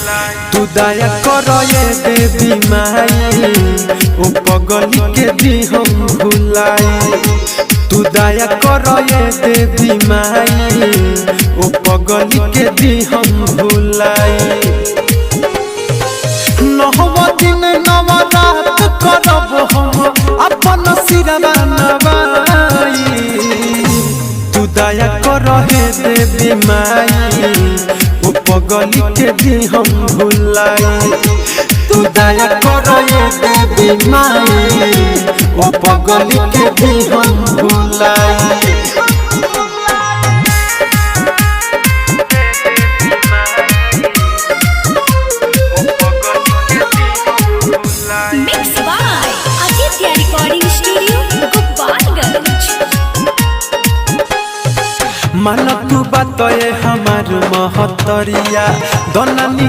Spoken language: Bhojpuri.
तू दया करो ये देवी माई ओ पगली के दी हम भुलाई। तू दया करो ये देवी माई ओ पगली के दी हम भुलाई। नहवा दिन नवरात करब हम अपन सिरवा नवाई। तू दया करो हे देवी माई ओ पगली के दी हम भुलाई। तू दया करो ये देवी माई ओ पगली के दी हम भुलाई। Mixed by Aditya Recording Studio, Gopalganj। मन तू बात हमार महतरिया दनानी